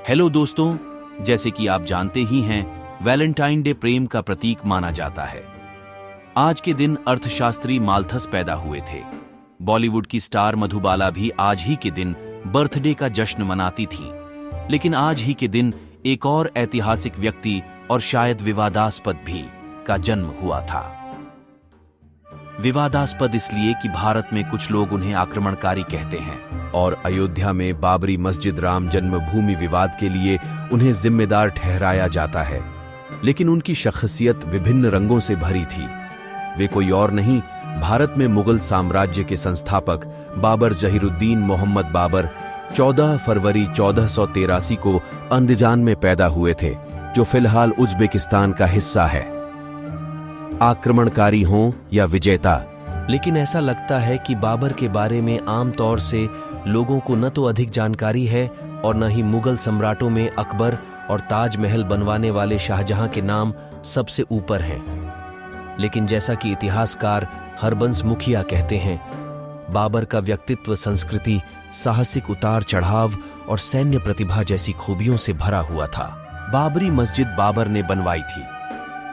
Hello दोस्तों, जैसे कि आप जानते ही हैं, वैलेंटाइन डे प्रेम का प्रतीक माना जाता है। आज के दिन अर्थशास्त्री माल्थस पैदा हुए थे। बॉलीवुड की स्टार मधुबाला भी आज ही के दिन बर्थडे का जश्न मनाती थीं। लेकिन आज ही के दिन एक और ऐतिहासिक व्यक्ति और शायद विवादास्पद भी का जन्म हुआ था। विवादास्पद इसलिए कि भारत में कुछ लोग उन्हें आक्रमणकारी कहते हैं और अयोध्या में बाबरी मस्जिद राम जन्मभूमि विवाद के लिए उन्हें जिम्मेदार ठहराया जाता है। लेकिन उनकी शख्सियत विभिन्न रंगों से भरी थी। वे कोई और नहीं, भारत में मुगल साम्राज्य के संस्थापक बाबर जहीरुद्दीन मोहम्मद बाबर 14 फरवरी 1483 को अंदजान में पैदा हुए थे, जो फिलहाल उज्बेकिस्तान का हिस्सा है। आक्रमणकारी हों या विजेता, लेकिन ऐसा लगता है कि बाबर के बारे में आमतौर से लोगों को न तो अधिक जानकारी है और न ही मुगल सम्राटों में अकबर और ताजमहल बनवाने वाले शाहजहां के नाम सबसे ऊपर हैं। लेकिन जैसा कि इतिहासकार हरबंस मुखिया कहते हैं, बाबर का व्यक्तित्व संस्कृति, साहसिक उतार चढ़ाव और सैन्य प्रतिभा जैसी खूबियों से भरा हुआ था। बाबरी मस्जिद बाबर ने बनवाई थी।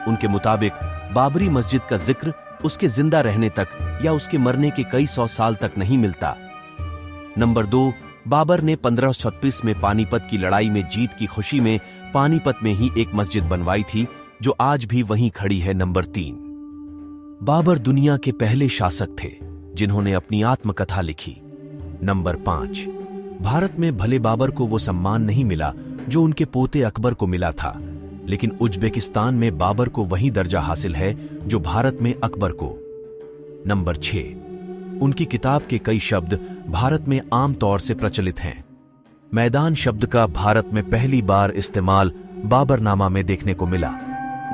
उनके मुताबिक बाबरी मस्जिद का जिक्र उसके जिंदा रहने तक या उसके मरने के कई सौ साल तक नहीं मिलता। नंबर 2, बाबर ने 1536 में पानीपत की लड़ाई में जीत की खुशी में पानीपत में ही एक मस्जिद बनवाई थी, जो आज भी वहीं खड़ी है। नंबर 3, बाबर दुनिया के पहले शासक थे जिन्होंने अपनी आत्मकथा लिखी। नंबर 5, भारत में भले बाबर को वो सम्मान नहीं मिला जो उनके पोते अकबर को मिला था, लेकिन उज्बेकिस्तान में बाबर को वही दर्जा हासिल है जो भारत में अकबर को। नंबर 6, उनकी किताब के कई शब्द भारत में आम तौर से प्रचलित हैं। मैदान शब्द का भारत में पहली बार इस्तेमाल बाबरनामा में देखने को मिला।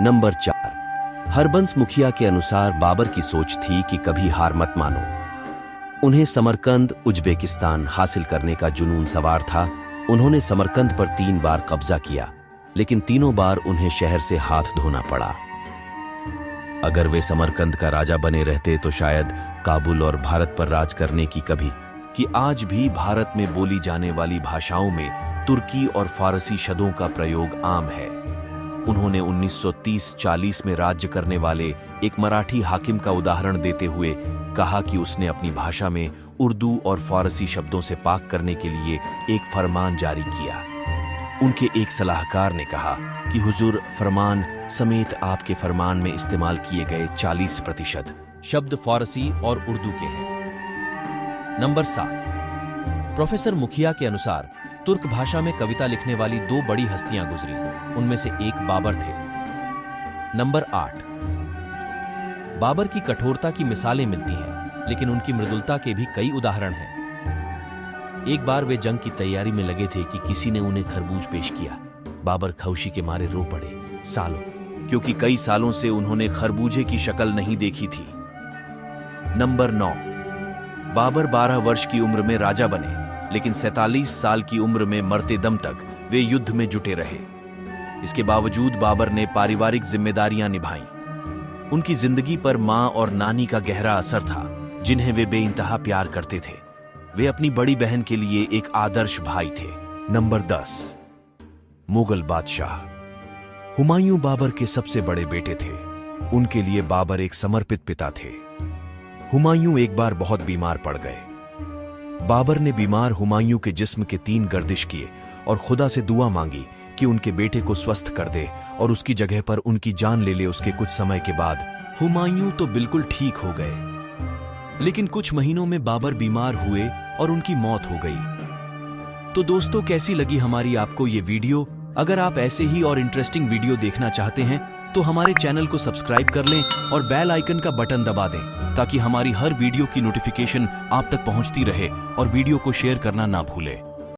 नंबर 4, हरबंस मुखिया के अनुसार बाबर की सोच थी कि कभी हार मत मानो। उन्हें समरकंद उज्बेकिस्तान हासिल करने का जुनून सवार था। उन्होंने समरकंद पर 3 बार कब्जा किया, लेकिन तीनों बार उन्हें शहर से हाथ धोना पड़ा। अगर वे समरकंद का राजा बने रहते तो शायद काबुल और भारत पर राज करने की कभी कि आज भी भारत में बोली जाने वाली भाषाओं में तुर्की और फारसी शब्दों का प्रयोग आम है। उन्होंने 1930-40 में राज्य करने वाले एक मराठी हाकिम का उदाहरण देते हुए कहा कि उसने अपनी भाषा में उर्दू और फारसी शब्दों से पाक करने के लिए एक फरमान जारी किया। उनके एक सलाहकार ने कहा कि हुजूर, फरमान समेत आपके फरमान में इस्तेमाल किए गए 40% शब्द फारसी और उर्दू के हैं। नंबर 7, प्रोफेसर मुखिया के अनुसार तुर्क भाषा में कविता लिखने वाली 2 बड़ी हस्तियां गुजरी, उनमें से एक बाबर थे। नंबर 8, बाबर की कठोरता की मिसालें मिलती हैं, लेकिन उनकी मृदुलता के भी कई उदाहरण हैं। एक बार वे जंग की तैयारी में लगे थे कि किसी ने उन्हें खरबूज पेश किया। बाबर खौशी के मारे रो पड़े सालों, क्योंकि कई सालों से उन्होंने खरबूजे की शक्ल नहीं देखी थी। नंबर 9, बाबर 12 वर्ष की उम्र में राजा बने, लेकिन 47 साल की उम्र में मरते दम तक वे युद्ध में जुटे रहे। इसके बावजूद बाबर ने पारिवारिक जिम्मेदारियां निभाई। उनकी जिंदगी पर मां और नानी का गहरा असर था, जिन्हें वे बेइंतहा प्यार करते थे। वे अपनी बड़ी बहन के लिए एक आदर्श भाई थे। नंबर 10, मुगल बादशाह हुमायूं बाबर के सबसे बड़े बेटे थे। उनके लिए बाबर एक समर्पित पिता थे। हुमायूं एक बार बहुत बीमार पड़ गए। बाबर ने बीमार हुमायूं के जिस्म के 3 गर्दिश किए और खुदा से दुआ मांगी कि उनके बेटे को स्वस्थ कर दे और उसकी जगह पर उनकी जान ले ले। उसके कुछ समय के बाद हुमायूं तो बिल्कुल ठीक हो गए, लेकिन कुछ महीनों में बाबर बीमार हुए और उनकी मौत हो गई। तो दोस्तों, कैसी लगी हमारी आपको ये वीडियो? अगर आप ऐसे ही और इंटरेस्टिंग वीडियो देखना चाहते हैं तो हमारे चैनल को सब्सक्राइब कर लें और बेल आइकन का बटन दबा दें, ताकि हमारी हर वीडियो की नोटिफिकेशन आप तक पहुंचती रहे, और वीडियो को शेयर करना ना भूलें।